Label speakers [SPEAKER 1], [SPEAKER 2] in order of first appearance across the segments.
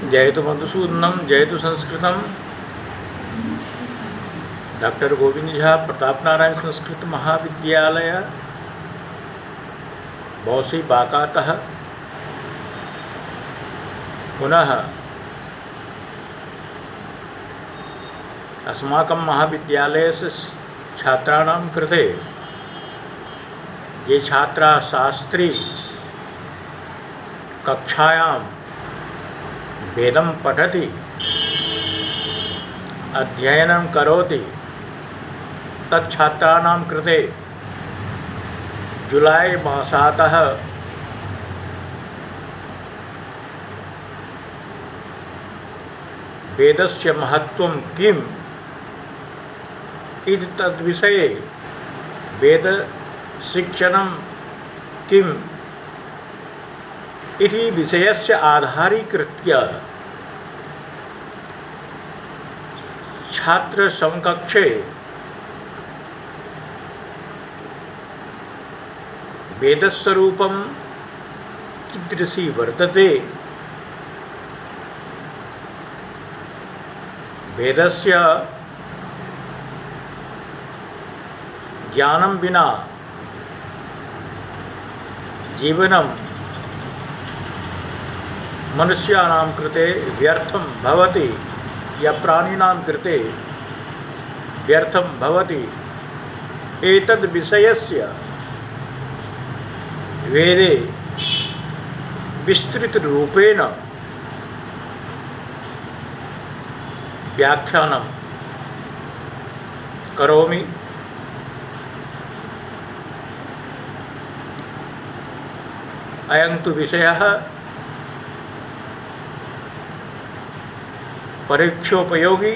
[SPEAKER 1] जयतु मधुसूदनम जयतु संस्कृतम। डॉक्टर गोविंद झा प्रताप नारायण संस्कृत महाविद्यालय बौसी बाकातः पुनः अस्माकं महाविद्यालयस्य छात्राणां कृते ये छात्राः शास्त्री कक्षायां वेदं पठति अध्ययनं करोति तच्छात्राणां कृते जुलाई मासातः वेदस्य महत्त्वं किम् इति तद्विषये वेदशिक्षणं किम् इति विषयस्य आधारीकृत्य छात्रसमकक्षे वेदस्वरूपं कीदृशी वर्तते, वेदस्य ज्ञानं विना जीवनं मनुष्याणां कृते व्यर्थं भवति या प्राणिनां कृते व्यर्थं भवति, एतद् विषयस्य वेदे विस्तृतरूपेण व्याख्यानं करोमि। अयं तु विषयः परीक्षोपयोगी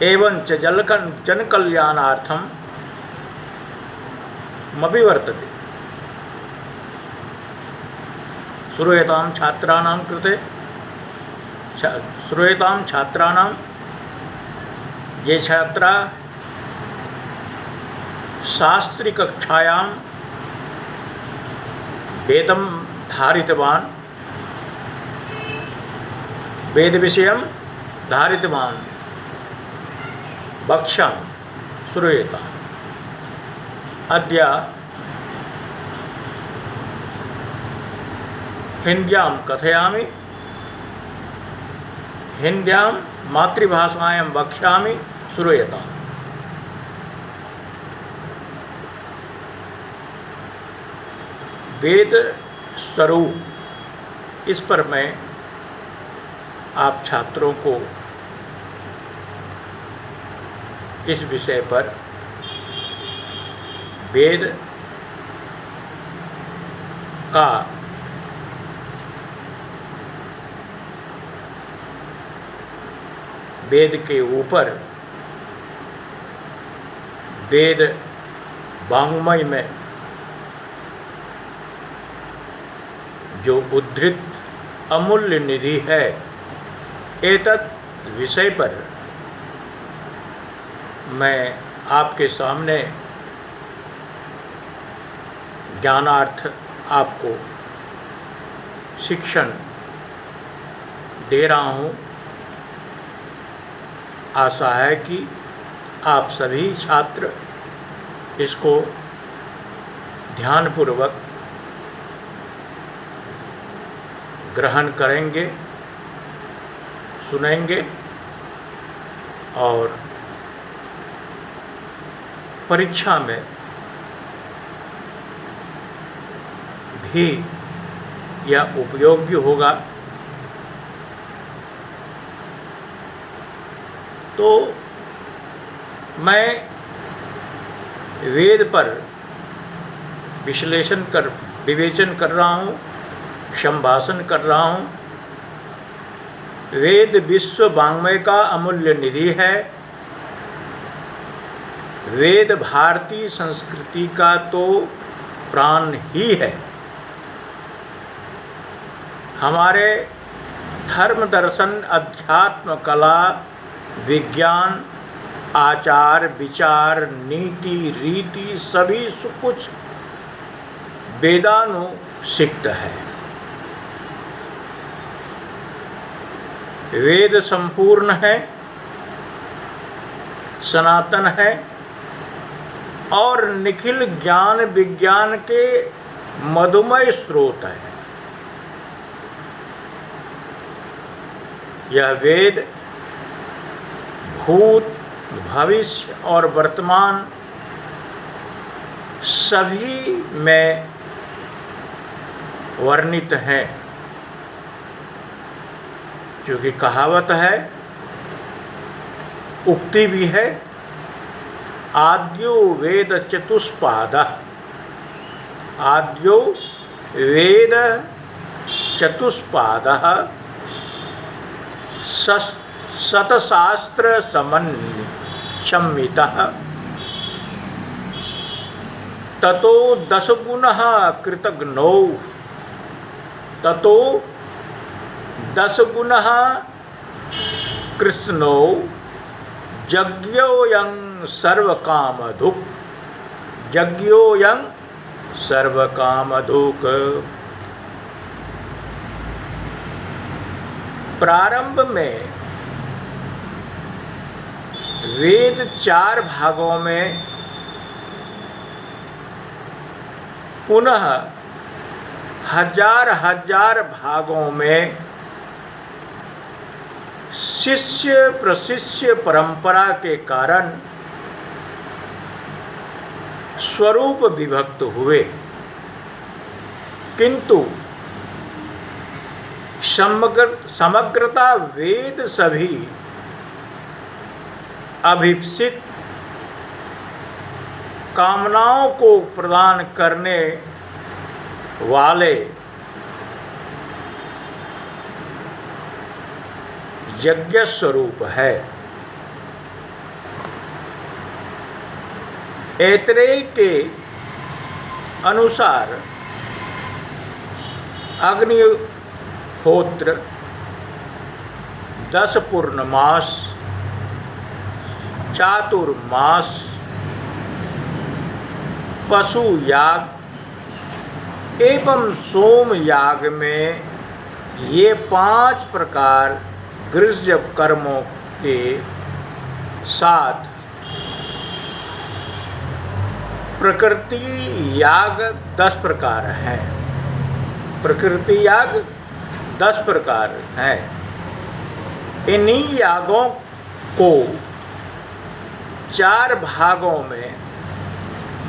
[SPEAKER 1] एवं च जनकल्याणार्थं मपि वर्तते। श्रूयतां छात्राणां कृते छात्राणां ये छात्रा शास्त्रीकक्षायां वेदं धारितवान् वेदविषयं धारितवान् वक्ष्यामि, श्रूयताम्। अद्य हिन्द्यां कथयामि, हिन्द्यां मातृभाषायां वक्ष्यामि, श्रूयताम्। वेद स्वरूप, इस पर मैं आप छात्रों को इस विषय पर वेद का वेद के ऊपर वेद वाङ्मय में जो उद्धृत अमूल्य निधि है, एतत् विषय पर मैं आपके सामने ज्ञानार्थ आपको शिक्षण दे रहा हूँ। आशा है कि आप सभी छात्र इसको ध्यानपूर्वक ग्रहण करेंगे, सुनेंगे और परीक्षा में भी यह उपयोगी होगा। तो मैं वेद पर विवेचन कर रहा हूँ, संभाषण कर रहा हूँ। वेद विश्व वाङ्मय का अमूल्य निधि है। वेद भारतीय संस्कृति का तो प्राण ही है। हमारे धर्म दर्शन अध्यात्म कला विज्ञान आचार विचार नीति रीति सभी कुछ वेदानुसिक्त है। वेद संपूर्ण है, सनातन है और निखिल ज्ञान विज्ञान के मधुमय स्रोत है। यह वेद भूत, भविष्य और वर्तमान सभी में वर्णित है। क्योंकि कहावत है, उक्ति भी है, आद्यो वेद चतुष्पादः, आद्यो वेद चतुष्पादः शतशास्त्र सम्मितः ततो दशगुणः कृतघ्नौ, ततो दशगुणः कृष्णो यज्ञोऽयं सर्वकामधुक्, यज्ञोऽयं सर्वकामधुक्। प्रारंभ में वेद 4 भागों में, पुनः हजार हजार भागों में शिष्य प्रशिष्य परंपरा के कारण स्वरूप विभक्त हुए, किंतु समग्रता वेद सभी अभिप्सित कामनाओं को प्रदान करने वाले यज्ञ स्वरूप है। ऐतरेय के अनुसार अग्निहोत्र, 10 पूर्णमास, चातुर्मास, पशु याग एवं सोम याग में ये 5 प्रकार गृह्य कर्मों के साथ प्रकृति याग 10 प्रकार हैं। प्रकृति याग 10 प्रकार हैं। इन्हीं यागों को 4 भागों में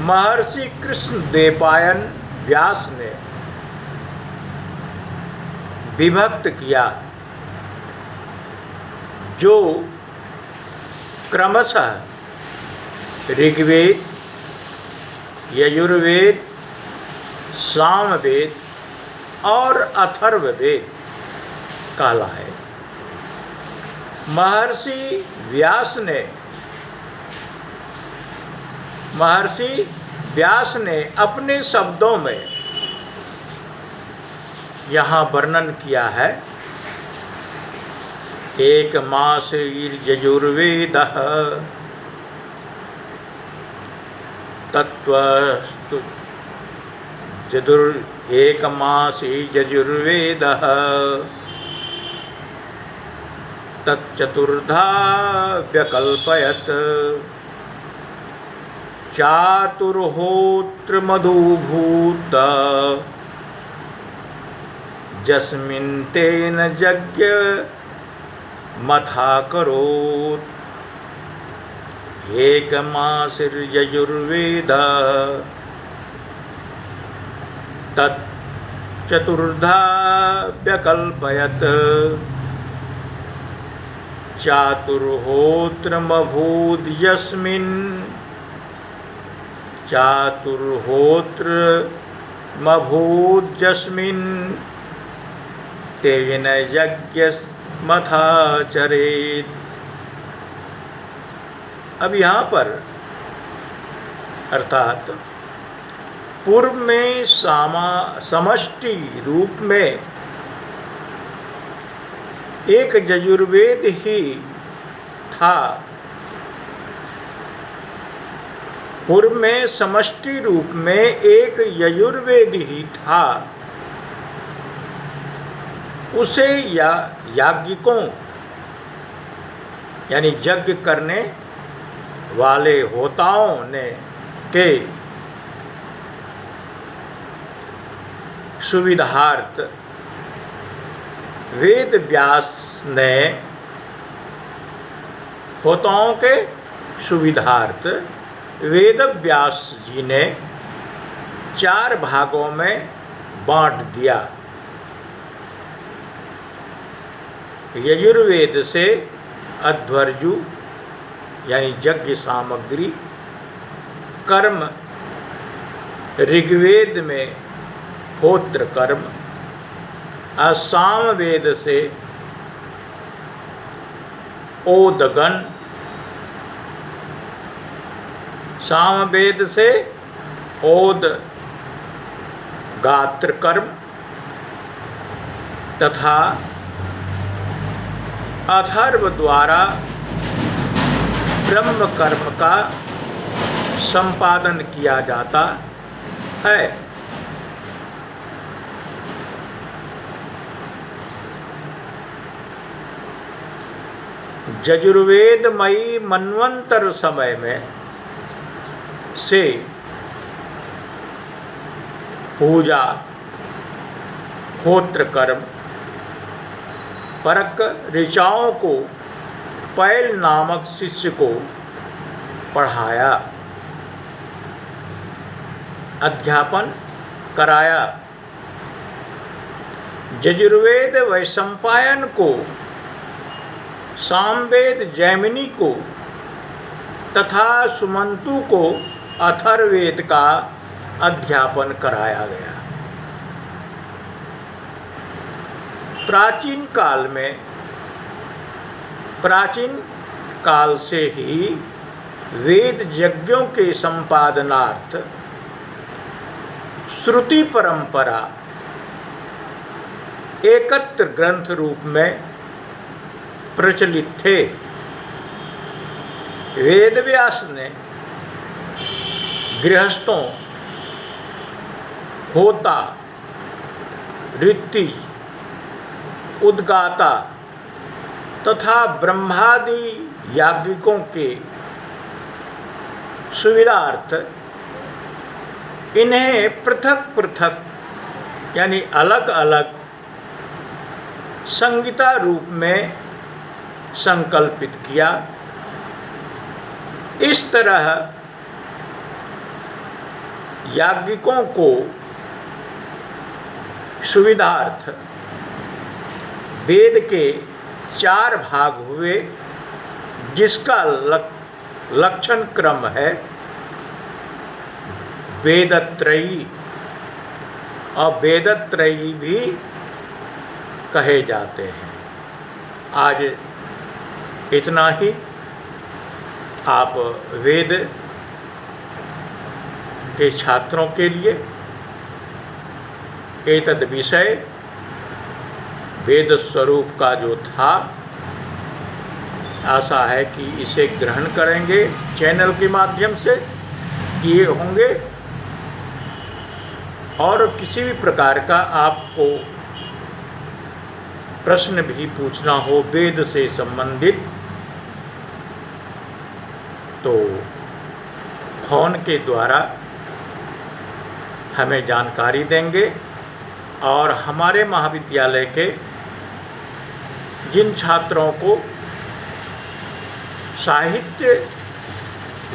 [SPEAKER 1] महर्षि कृष्णद्वैपायन व्यास ने विभक्त किया, जो क्रमशः ऋग्वेद, यजुर्वेद, सामवेद और अथर्ववेद कहलाए। महर्षि व्यास ने अपने शब्दों में यहाँ वर्णन किया है। एक मास यजुर्वेदः तत्वस्तु एक मासी यजुर्वेदः तच्चतुर्धा व्यकल्पयत् चातुर्होत्र मधुभूत जस्मिन् तेन यज्ञ मथा करोत् एकमासिर्यजुर्वेदः तच्चतुर्धा व्यकल्पयत् चातुर्होत्रमभूद् यस्मिन् तेन यज्ञमथा चरेत्। अब यहाँ पर अर्थात पूर्व में समष्टि रूप में एक यजुर्वेद ही था। पूर्व में समष्टि रूप में एक यजुर्वेद ही था। उसे याज्ञिकों यानी यज्ञ करने वाले होताओं ने के सुविधार्थ वेद व्यास ने होताओं के सुविधार्थ वेद व्यास जी ने 4 भागों में बांट दिया। यजुर्वेद से अध्वर्जु यानी यज्ञ सामग्री कर्म, ऋग्वेद में होत्र कर्म, और सामवेद से ओदगन, सामवेद से ओद गात्र कर्म तथा अथर्व द्वारा ब्रह्म कर्म का संपादन किया जाता है। यजुर्वेदमयी मन्वंतर समय में से पूजा, होत्र कर्म, परक ऋचाओं को पैल नामक शिष्य को पढ़ाया, अध्यापन कराया। यजुर्वेद वैशंपायन को, सामवेद जैमिनी को तथा सुमंतु को अथर्ववेद का अध्यापन कराया गया। प्राचीन काल से ही वेद यज्ञों के संपादनार्थ श्रुति परंपरा एकत्र ग्रंथ रूप में प्रचलित थे। वेदव्यास ने गृहस्थों, होता, ऋत्विज, उद्गाता तथा ब्रह्मादि याज्ञिकों के सुविधार्थ इन्हें पृथक पृथक यानी अलग अलग संहिता रूप में संकल्पित किया। इस तरह याज्ञिकों को सुविधार्थ वेद के 4 भाग हुए, जिसका लक्षण क्रम है वेदत्रयी, और वेदत्रयी भी कहे जाते हैं। आज इतना ही। आप वेद के छात्रों के लिए एतद विषय वेद स्वरूप का जो था, आशा है कि इसे ग्रहण करेंगे, चैनल के माध्यम से किए होंगे। और किसी भी प्रकार का आपको प्रश्न भी पूछना हो वेद से संबंधित, तो फोन के द्वारा हमें जानकारी देंगे। और हमारे महाविद्यालय के जिन छात्रों को साहित्य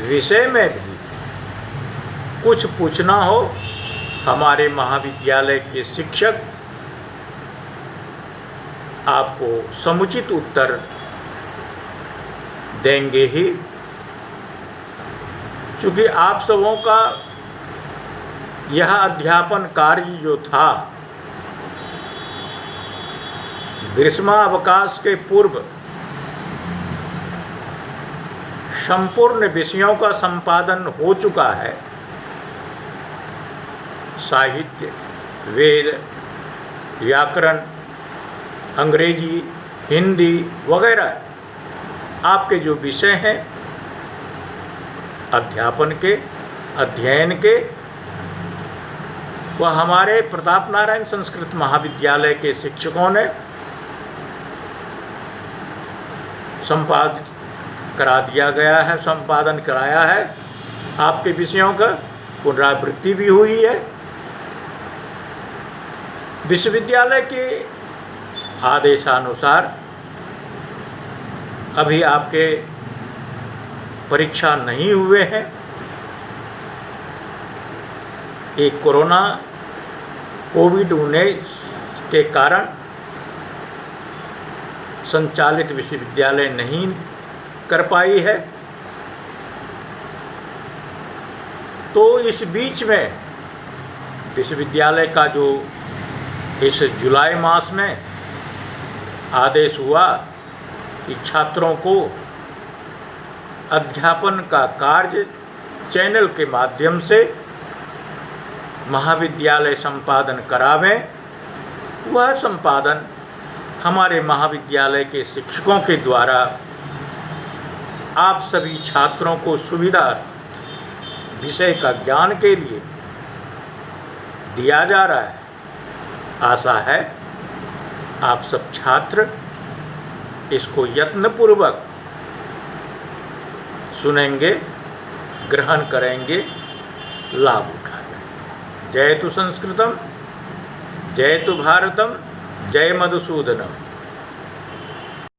[SPEAKER 1] विषय में भी कुछ पूछना हो, हमारे महाविद्यालय के शिक्षक आपको समुचित उत्तर देंगे ही। क्योंकि आप सबों का यह अध्यापन कार्य जो था, ग्रीष्मावकाश के पूर्व संपूर्ण विषयों का संपादन हो चुका है। साहित्य, वेद, व्याकरण, अंग्रेजी, हिंदी वगैरह आपके जो विषय हैं अध्यापन के, अध्ययन के, वह हमारे प्रताप नारायण संस्कृत महाविद्यालय के शिक्षकों ने करा दिया गया है, संपादन कराया है, आपके विषयों का पुनरावृत्ति भी हुई है। विश्वविद्यालय के आदेशानुसार अभी आपके परीक्षा नहीं हुए हैं। एक कोविड-19 के कारण संचालित विश्वविद्यालय नहीं कर पाई है। तो इस बीच में विश्वविद्यालय का जो इस जुलाई मास में आदेश हुआ कि छात्रों को अध्यापन का कार्य चैनल के माध्यम से महाविद्यालय संपादन करावें, वह संपादन हमारे महाविद्यालय के शिक्षकों के द्वारा आप सभी छात्रों को सुविधा विषय का ज्ञान के लिए दिया जा रहा है। आशा है आप सब छात्र इसको यत्नपूर्वक सुनेंगे, ग्रहण करेंगे, लाभ उठाएंगे। जय तु संस्कृतम, जय तु भारतम, जय मधुसूदनम।